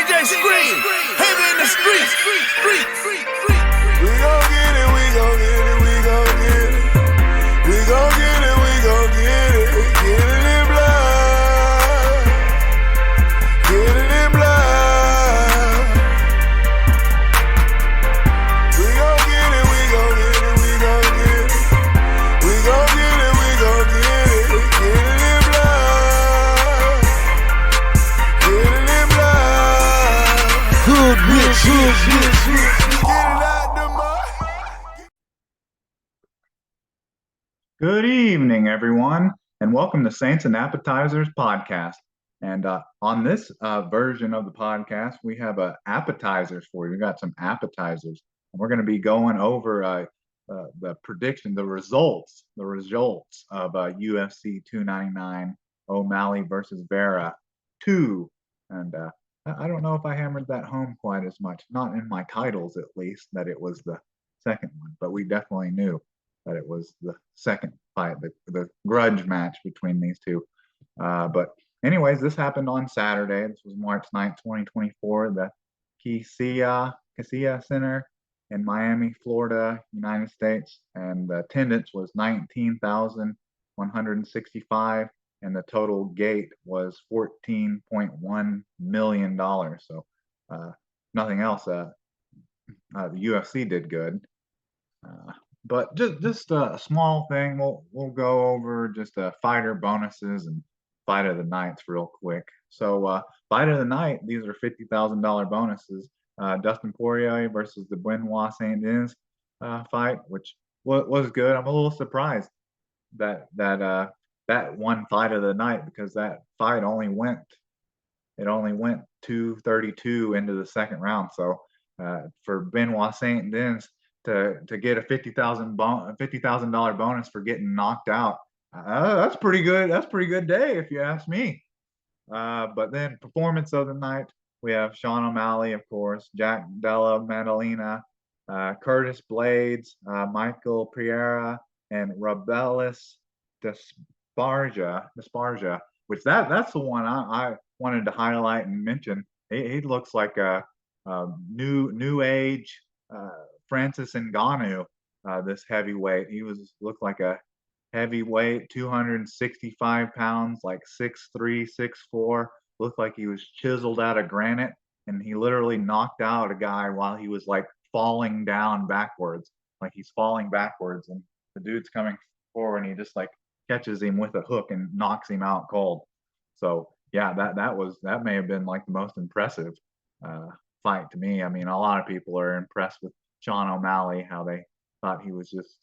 DJ Scream, heavy in the streets. We gon' get it, we gon' get it, we gon' get it. We gon' get it, we gon' get it. Get it in blood. Get it in blood. We gon' get it, we gon' get it, we gon' get it. We gon' get it, we gon' get it. Get it in blood. Get it in blood. Hood rich. Get it out the mud. Good evening, everyone, and welcome to Saints and Appetizers podcast. And on this version of the podcast, we have appetizers for you. We got some appetizers, and we're going to be going over the prediction, the results of UFC 299 O'Malley versus Vera 2. And I don't know if I hammered that home quite as much, not in my titles at least, that it was the second one, but we definitely knew that it was the second fight, the grudge match between these two. But anyways, this happened on Saturday. This was March 9th, 2024, the Casilla Center in Miami, Florida, United States. And the attendance was 19,165, and the total gate was $14.1 million. So nothing else. The UFC did good. But just a small thing. We'll go over just fighter bonuses and fight of the nights real quick. So fight of the night, these are $50,000 bonuses. Dustin Poirier versus the Benoit Saint-Denis fight, which was good. I'm a little surprised that one fight of the night, because that fight only went 2:32 into the second round. So for Benoit Saint-Denis to get a $50,000 bonus for getting knocked out, that's pretty good. That's a pretty good day if you ask me. But then performance of the night, we have Sean O'Malley, of course, Jack Della Maddalena, Curtis Blades, Michael Pereira, and Rabelis Desparja, which that's the one I wanted to highlight and mention. He looks like a new age Francis Ngannou, this heavyweight. He looked like a heavyweight, 265 pounds, like 6'3", 6'4". Looked like he was chiseled out of granite, and he literally knocked out a guy while he was like falling down backwards. Like he's falling backwards, and the dude's coming forward, and he just like catches him with a hook and knocks him out cold. So yeah, that may have been like the most impressive fight to me. I mean, a lot of people are impressed with Sean O'Malley, how they thought he was just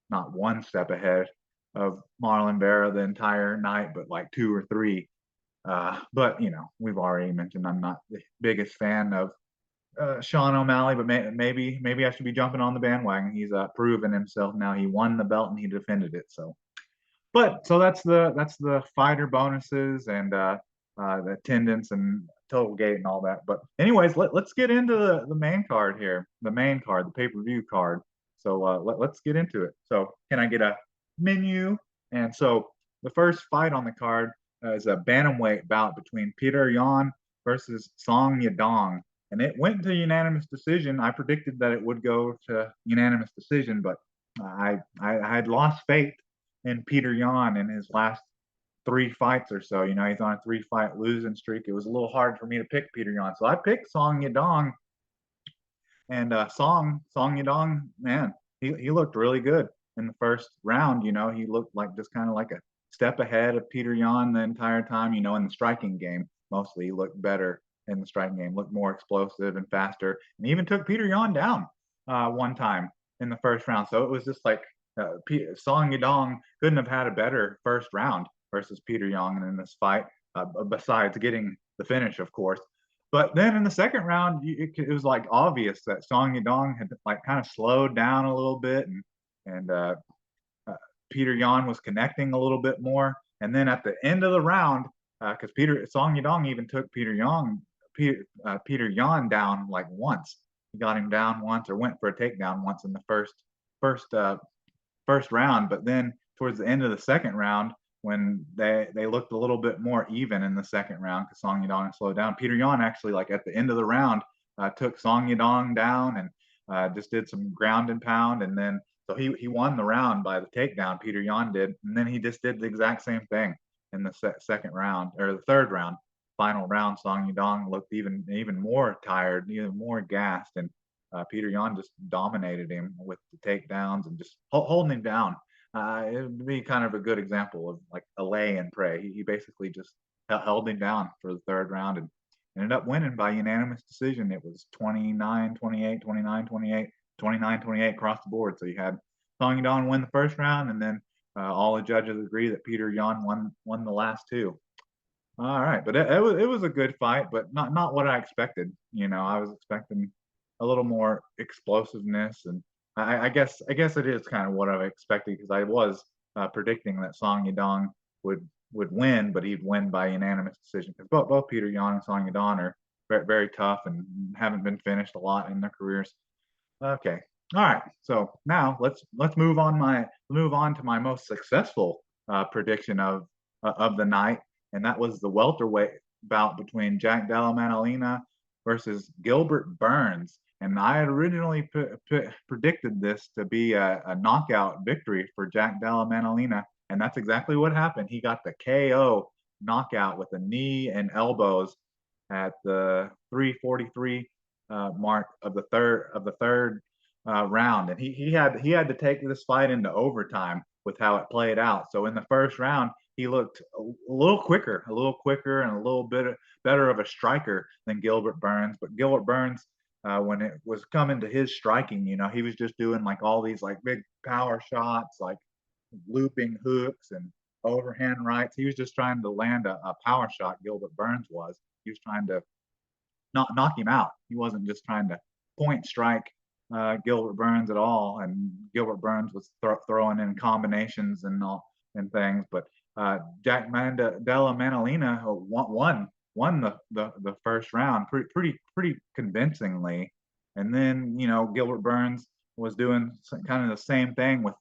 not one step ahead of Marlon Vera the entire night, but like two or three. But you know, we've already mentioned I'm not the biggest fan of Sean O'Malley, but maybe I should be jumping on the bandwagon. He's proven himself now. He won the belt and he defended it. So that's the fighter bonuses and the attendance and total gate and all that. But anyways, let's get into the main card here, the pay-per-view card. So let's get into it. So can I get a menu? And so the first fight on the card is a bantamweight bout between Peter Yan versus Song Yadong, and it went to unanimous decision. I predicted that it would go to unanimous decision, but I had lost faith in Peter Yan in his last 3 fights or so. You know, he's on a 3-fight losing streak. It was a little hard for me to pick Peter Yan, so I picked Song Yadong. And Song Yadong, man, he looked really good in the first round. You know, he looked like just kind of like a step ahead of Peter Yan the entire time. You know, in the striking game, mostly he looked better in the striking game, looked more explosive and faster, and even took Peter Yan down one time in the first round. So it was just like Song Yadong couldn't have had a better first round versus Peter Yan in this fight, besides getting the finish, of course. But then in the second round, it was like obvious that Song Yadong had like kind of slowed down a little bit, and Peter Yan was connecting a little bit more. And then at the end of the round, because Song Yadong even took Peter Yan down like once. He got him down once, or went for a takedown once in the first round. But then towards the end of the second round, when they looked a little bit more even in the second round because Song Yadong slowed down. Peter Yan actually, like at the end of the round, took Song Yadong down and just did some ground and pound, and then so he won the round by the takedown. Peter Yan did, and then he just did the exact same thing in the second round or the third round. Final round, Song Yadong looked even more tired, even more gassed, and Peter Yan just dominated him with the takedowns and just holding him down. It would be kind of a good example of like a lay and pray. He basically just held him down for the third round and ended up winning by unanimous decision. It was 29-28, 29-28, 29-28 across the board. So you had Song Yadong win the first round, and then all the judges agree that Peter Yan won the last two. All right, but it was a good fight, but not what I expected. I was expecting a little more explosiveness, and I guess it is kind of what I expected because I was predicting that Song Yadong would win, but he'd win by unanimous decision because both Peter Yan and Song Yadong are very, very tough and haven't been finished a lot in their careers. Okay. All right. So now let's move on to my most successful prediction of the night, and that was the welterweight bout between Jack Della Maddalena versus Gilbert Burns. And I had originally predicted this to be a knockout victory for Jack Della Maddalena, and that's exactly what happened. He got the KO knockout with a knee and elbows at the 3:43 mark of the third round, and he had to take this fight into overtime with how it played out. So in the first round, he looked a little quicker, and a little bit better of a striker than Gilbert Burns. But Gilbert Burns, when it was coming to his striking, he was just doing like all these like big power shots, like looping hooks and overhand rights. He was just trying to land a power shot. Gilbert Burns was. He was trying to knock him out. He wasn't just trying to point strike Gilbert Burns at all. And Gilbert Burns was throwing in combinations and all and things. But Jack Della Maddalena won the first round pretty convincingly. And then Gilbert Burns was doing kind of the same thing with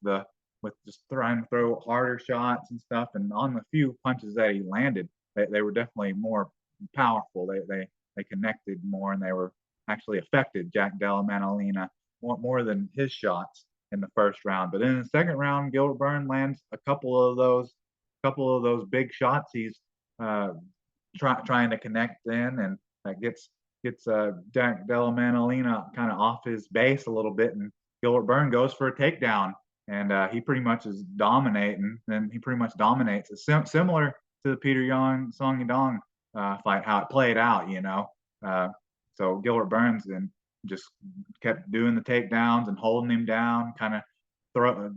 just trying to throw harder shots and stuff. And on the few punches that he landed, they were definitely more powerful. They connected more, and they were actually affected Jack Della Maddalena more than his shots in the first round. But in the second round, Gilbert Burns lands a couple of those big shots. He's trying to connect in, and gets Jack Della Maddalena kind of off his base a little bit, and Gilbert Burns goes for a takedown, and he pretty much is dominating, and he pretty much dominates. It's similar to the Peter Yan Song Yadong fight, how it played out, so Gilbert Burns then just kept doing the takedowns and holding him down, kind of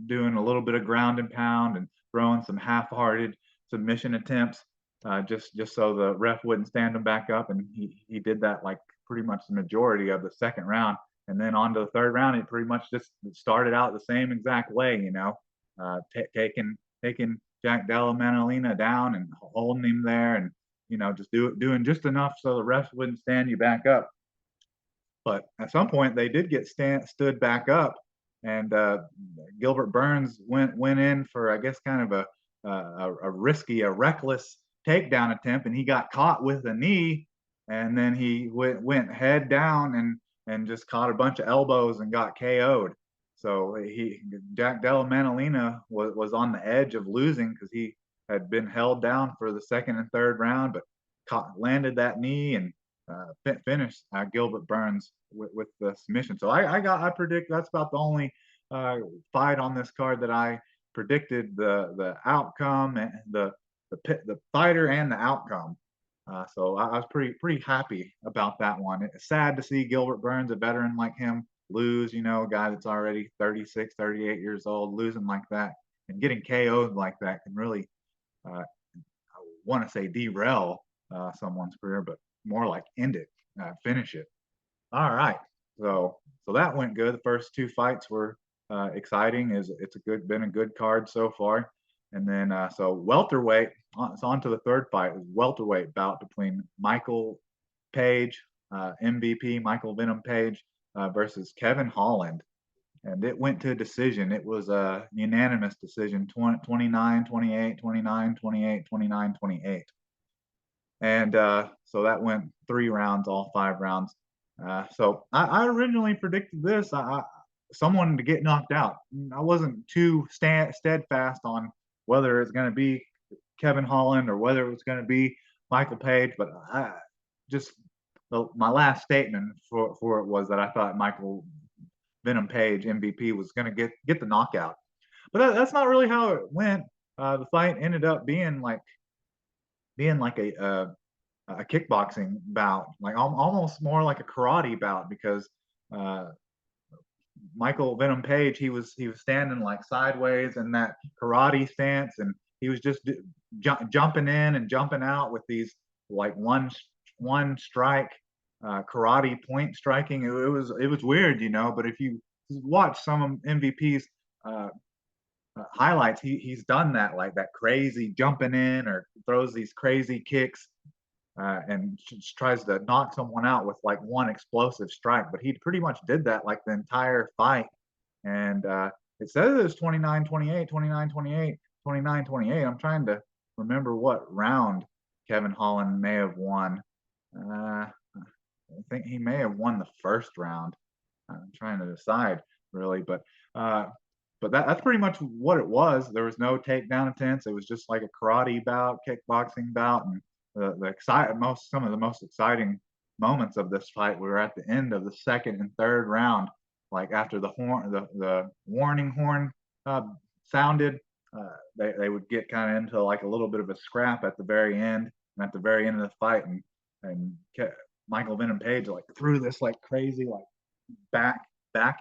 doing a little bit of ground and pound and throwing some half-hearted submission attempts, just so the ref wouldn't stand him back up. And he did that like pretty much the majority of the second round. And then on to the third round, he pretty much just started out the same exact way, taking Jack Della Maddalena down and holding him there, and just doing just enough so the refs wouldn't stand you back up. But at some point, they did get stood back up, and Gilbert Burns went in for, I guess, kind of a risky, a reckless takedown attempt, and he got caught with a knee, and then he went head down and just caught a bunch of elbows and got KO'd. So Jack Della Maddalena was on the edge of losing because he had been held down for the second and third round, but landed that knee and finished Gilbert Burns with the submission. So I predict that's about the only fight on this card that I predicted the outcome and the fighter and the outcome. So I was pretty happy about that one. It's sad to see Gilbert Burns, a veteran like him, lose. A guy that's already 36, 38 years old, losing like that and getting KO'd like that can really, I want to say derail someone's career, but more like end it, finish it. All right, so that went good. The first two fights were exciting. It's been a good card so far. And then so welterweight. It's on to the third fight. Welterweight bout between Michael Page, MVP Michael Venom Page, versus Kevin Holland. and it went to a decision. It was a unanimous decision, 29-28, 29-28, 29-28. And so that went 3 rounds, all 5 rounds. So I originally predicted this. Someone to get knocked out. I wasn't too steadfast on whether it's going to be Kevin Holland or whether it was going to be Michael Page, but I just my last statement for it was that I thought Michael Venom Page MVP was going to get the knockout, but that's not really how it went. The fight ended up being like a kickboxing bout, like almost more like a karate bout, because uh, Michael Venom Page, he was standing like sideways in that karate stance, and he was just jumping in and jumping out with these like one strike karate point striking. It was weird, you know. But if you watch some of MVP's uh, highlights, he's done that, like that crazy jumping in or throws these crazy kicks and tries to knock someone out with like one explosive strike. But he pretty much did that like the entire fight. And it says it was 29-28, 29-28, 29-28. I'm trying to remember what round Kevin Holland may have won. I think he may have won the first round. I'm trying to decide really, but that's pretty much what it was. There was no takedown attempts. It was just like a karate bout, kickboxing bout, and some of the most exciting moments of this fight were at the end of the second and third round. Like after the warning horn sounded, they would get kind of into like a little bit of a scrap at the very end, and at the very end of the fight, and Michael Venom Page like threw this like crazy like back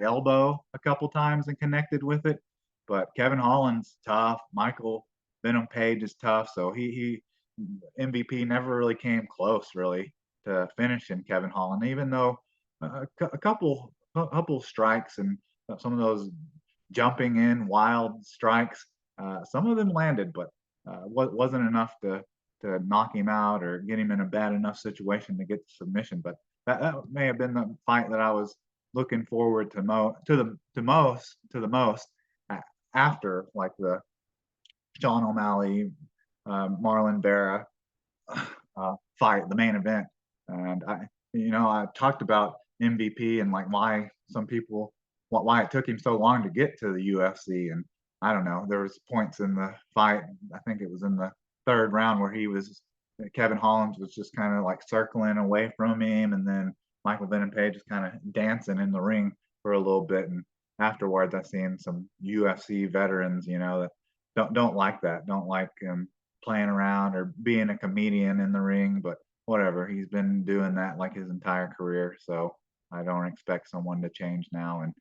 elbow a couple times and connected with it. But Kevin Holland's tough. Michael Venom Page is tough. So he MVP never really came close really to finishing Kevin Holland, even though a couple strikes and some of those jumping in wild strikes, some of them landed, but wasn't enough to knock him out or get him in a bad enough situation to get the submission. But that may have been the fight that I was looking forward to the most after like the Sean O'Malley, Marlon Vera fight, the main event. And I talked about MVP and like why it took him so long to get to the UFC. And I don't know, there was points in the fight, I think it was in the third round, where Kevin Holland was just kind of like circling away from him, and then Michael Venom Page is kind of dancing in the ring for a little bit. And afterwards, I've seen some UFC veterans, that don't like that, don't like him playing around or being a comedian in the ring. But whatever, he's been doing that like his entire career, so I don't expect someone to change now. And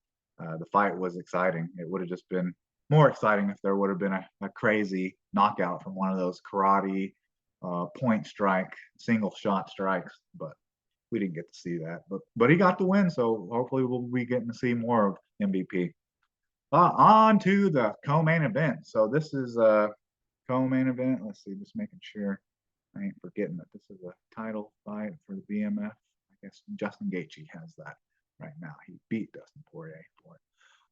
the fight was exciting. It would have just been more exciting if there would have been a crazy knockout from one of those karate point strike single shot strikes, but we didn't get to see that. But he got the win, so hopefully we'll be getting to see more of MVP. On to the co-main event. So this is a co-main event. Let's see, just making sure I ain't forgetting that this is a title fight for the BMF. I guess Justin Gaethje has that right now. He beat Dustin Poirier for it.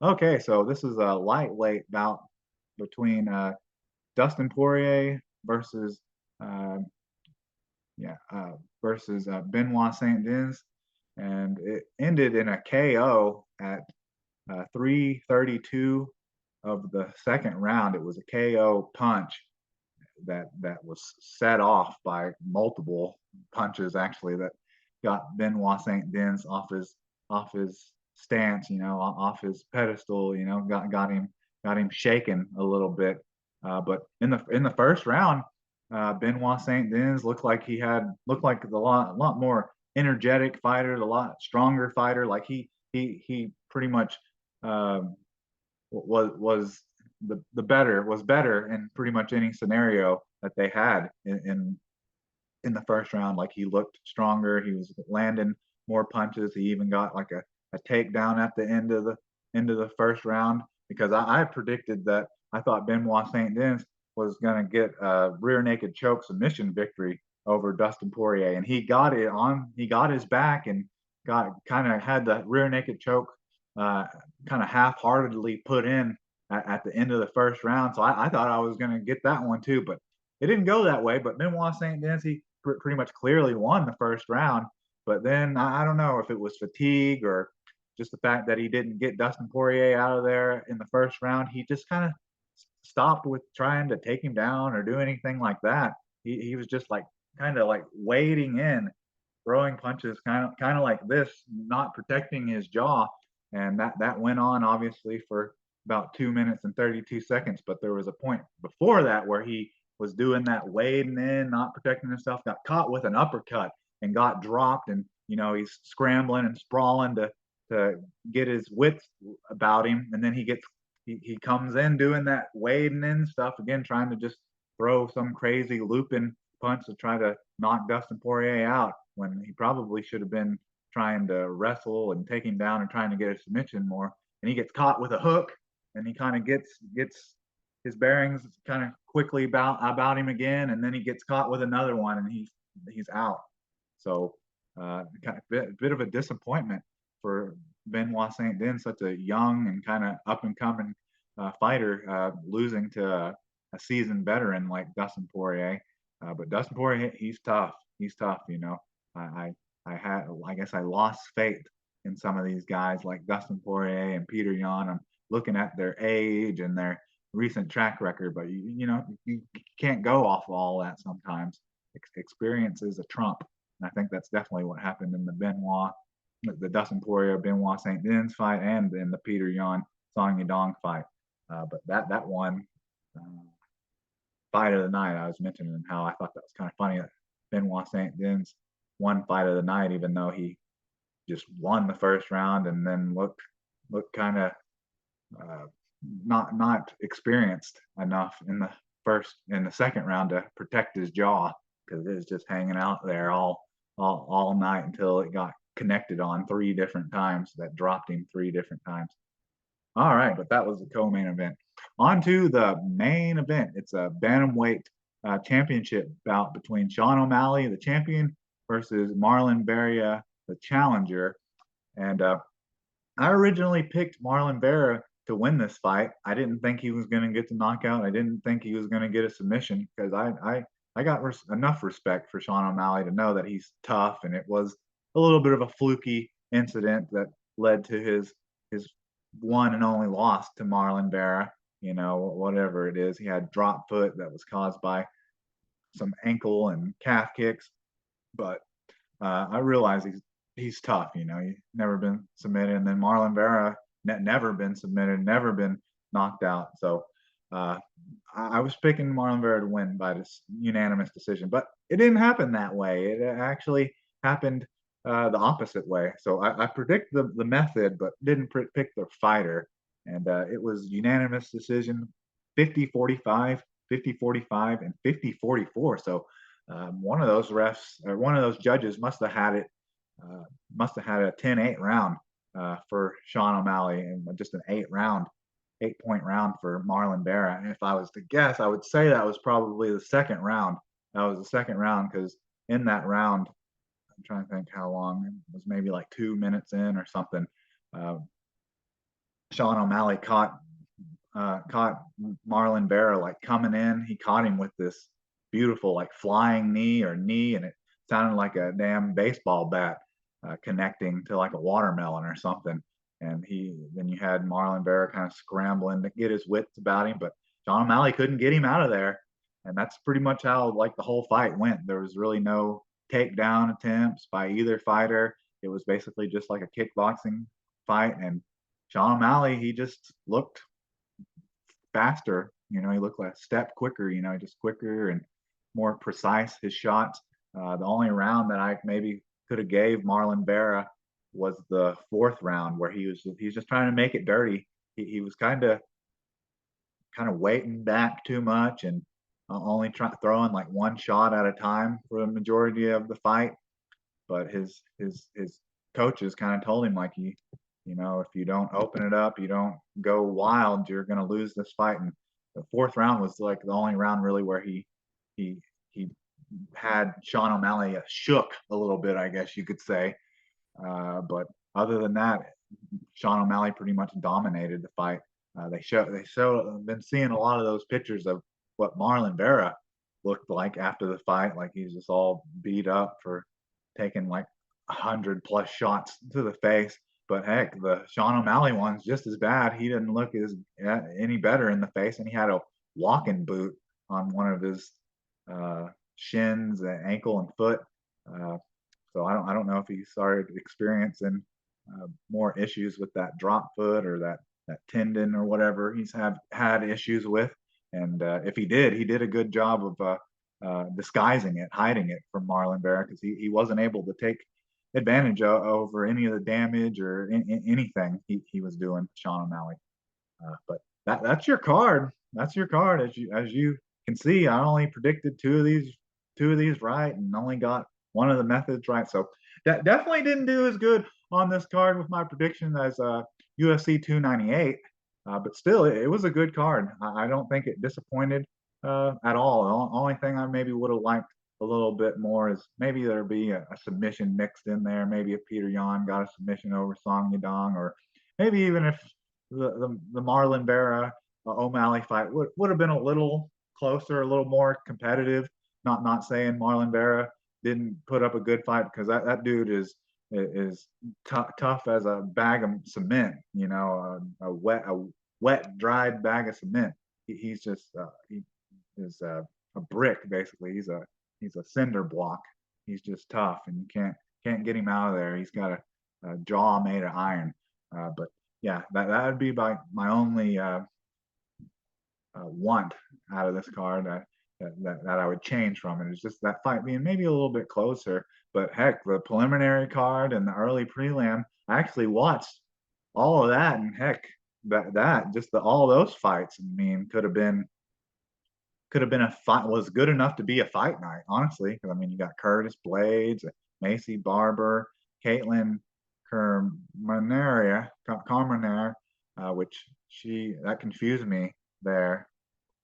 Okay, so this is a lightweight bout between Dustin Poirier versus Benoit Saint-Denis, and it ended in a KO at 3:32 of the second round. It was a KO punch that was set off by multiple punches actually that got Benoit Saint-Denis off his stance, off his pedestal, got him shaken a little bit. But in the first round, Benoit Saint-Denis looked like a lot more energetic fighter, a lot stronger fighter. Like he pretty much was better in pretty much any scenario that they had in the first round. Like he looked stronger. He was landing more punches. He even got like a takedown at the end of the first round, because I predicted that I thought Benoit Saint-Denis was going to get a rear naked choke submission victory over Dustin Poirier, and he got his back and got kind of had the rear naked choke uh, kind of half-heartedly put in at the end of the first round. So I thought I was going to get that one too, but it didn't go that way. But Benoit Saint Denis, he pretty much clearly won the first round. But then I don't know if it was fatigue or just the fact that he didn't get Dustin Poirier out of there in the first round. He just kind of stopped with trying to take him down or do anything like that. He was just like kind of like wading in, throwing punches, kind of like this, not protecting his jaw, and that went on obviously for about 2 minutes and 32 seconds. But there was a point before that where he was doing that wading in, not protecting himself, got caught with an uppercut and got dropped, and he's scrambling and sprawling to get his wits about him, and then he comes in doing that wading in stuff again, trying to just throw some crazy looping punch to try to knock Dustin Poirier out when he probably should have been trying to wrestle and take him down and trying to get a submission more. And he gets caught with a hook, and he kind of gets his bearings kind of quickly about him again, and then he gets caught with another one, and he's out. So kind of bit of a disappointment for Benoit Saint Denis, such a young and kind of up and coming fighter, losing to a seasoned veteran like Dustin Poirier. But Dustin Poirier, he's tough. He's tough. I guess I lost faith in some of these guys like Dustin Poirier and Peter Yan. I'm looking at their age and their recent track record, but you can't go off of all that sometimes. Experience is a trump, and I think that's definitely what happened in the Dustin Poirier Benoit Saint Denis fight, and in the Peter Yan Song Yadong fight. But that one fight of the night, I was mentioning how I thought that was kind of funny that Benoit Saint Denis won fight of the night, even though he just won the first round and then looked kind of uh, not experienced enough in the second round to protect his jaw, because it was just hanging out there all night until it got connected on 3 different times. That dropped him 3 different times. All right, but that was the co-main event. On to the main event. It's a bantamweight championship bout between Sean O'Malley, the champion, versus Marlon Vera, the challenger. And I originally picked Marlon Vera to win this fight. I didn't think he was going to get the knockout. I didn't think he was going to get a submission, because I got enough respect for Sean O'Malley to know that he's tough, and it was a little bit of a fluky incident that led to his one and only loss to Marlon Vera. Whatever it is, he had drop foot that was caused by some ankle and calf kicks. But I realize he's tough. He's never been submitted, and then Marlon Vera never been submitted, never been knocked out. So I was picking Marlon Vera to win by this unanimous decision, but it didn't happen that way. It actually happened the opposite way. So I predict the method, but didn't pick the fighter. And it was unanimous decision, 50-45, 50-45, and 50-44. So one of those refs, or one of those judges, must have had a 10-8 round for Sean O'Malley, and just an 8-point round for Marlon Vera. And if I was to guess, I would say that was probably the second round. That was the second round, because in that round, I'm trying to think how long, it was maybe like 2 minutes in or something. Sean O'Malley caught Marlon Vera like coming in. He caught him with this beautiful like flying knee, and it sounded like a damn baseball bat connecting to like a watermelon or something. And then you had Marlon Vera kind of scrambling to get his wits about him, but Sean O'Malley couldn't get him out of there. And that's pretty much how like the whole fight went. There was really no takedown attempts by either fighter. It was basically just like a kickboxing fight, and Sean O'Malley, he just looked faster. He looked like a step quicker. Just quicker and more precise his shots. The only round that I maybe could have gave Marlon Vera was the fourth round, where he's just trying to make it dirty. He was kind of waiting back too much, and only throwing like one shot at a time for the majority of the fight. But his coaches kind of told him, like, if you don't open it up, you don't go wild, you're going to lose this fight. And the fourth round was like the only round really where he had Sean O'Malley shook a little bit, I guess you could say. But other than that, Sean O'Malley pretty much dominated the fight. Been seeing a lot of those pictures of what Marlon Vera looked like after the fight, like he's just all beat up for taking like 100+ shots to the face. But heck, the Sean O'Malley one's just as bad. He didn't look any better in the face, and he had a walking boot on one of his shins, ankle, and foot. Uh, so I don't know if he started experiencing more issues with that drop foot or that tendon or whatever he's had issues with. And if he did a good job of disguising it, hiding it from Marlon Vera, because he wasn't able to take advantage over any of the damage or anything he was doing, Sean O'Malley. But that's your card. That's your card. As you can see, I only predicted two of these right, and only got one of the methods right. So that definitely didn't do as good on this card with my prediction as UFC 298. But still, it was a good card. I don't think it disappointed at all. The only thing I maybe would have liked a little bit more is maybe there be a submission mixed in there. Maybe if Peter Yan got a submission over Song Yadong, or maybe even if the Marlon Vera O'Malley fight would have been a little closer, a little more competitive. Not saying Marlon Vera didn't put up a good fight, because that dude is tough as a bag of cement. You know, a wet dried bag of cement. He's just he is a brick basically. He's a cinder block. He's just tough, and you can't get him out of there. He's got a jaw made of iron. But yeah, that would be my only want out of this card that I would change from it. It's just that fight being maybe a little bit closer. But heck, the preliminary card and the early prelim, I actually watched all of that, and heck, that just all those fights, I mean, could have been a fight, was good enough to be a fight night, honestly. Because I mean, you got Curtis Blades, Macy Barber, Caitlin Carmenere, which that confused me there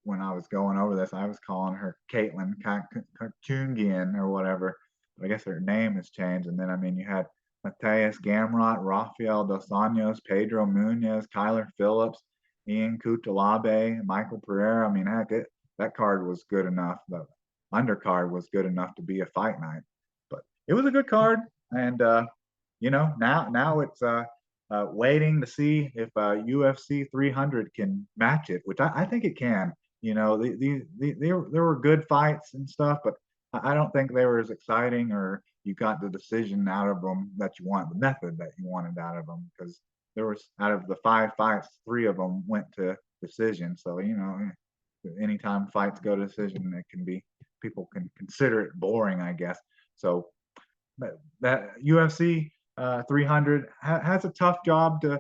when I was going over this. I was calling her Caitlin Kachungian or whatever. But I guess her name has changed. And then I mean, you had Mateus Gamrot, Rafael Dos Anjos, Pedro Munoz, Kyler Phillips, Ian Kutalabe, Michael Pereira. I mean, heck, that card was good enough. The undercard was good enough to be a fight night. But it was a good card, and now it's waiting to see if UFC 300 can match it, which I think it can. You know, there were good fights and stuff, but I don't think they were as exciting, or you got the decision out of them that you want, the method that you wanted out of them, because there was, out of the 5 fights, 3 of them went to decision. So anytime fights go to decision, it can be, people can consider it boring, I guess. So that UFC 300 has a tough job to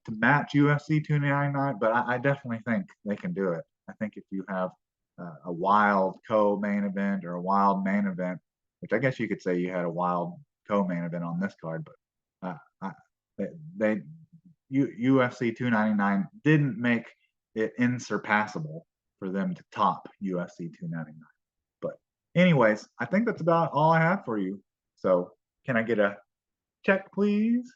match UFC 299, but I definitely think they can do it. I think if you have a wild co-main event or a wild main event, which I guess you could say you had a wild co-main event on this card, but UFC 299 didn't make it insurpassable for them to top UFC 299. But anyways, I think that's about all I have for you. So can I get a check, please?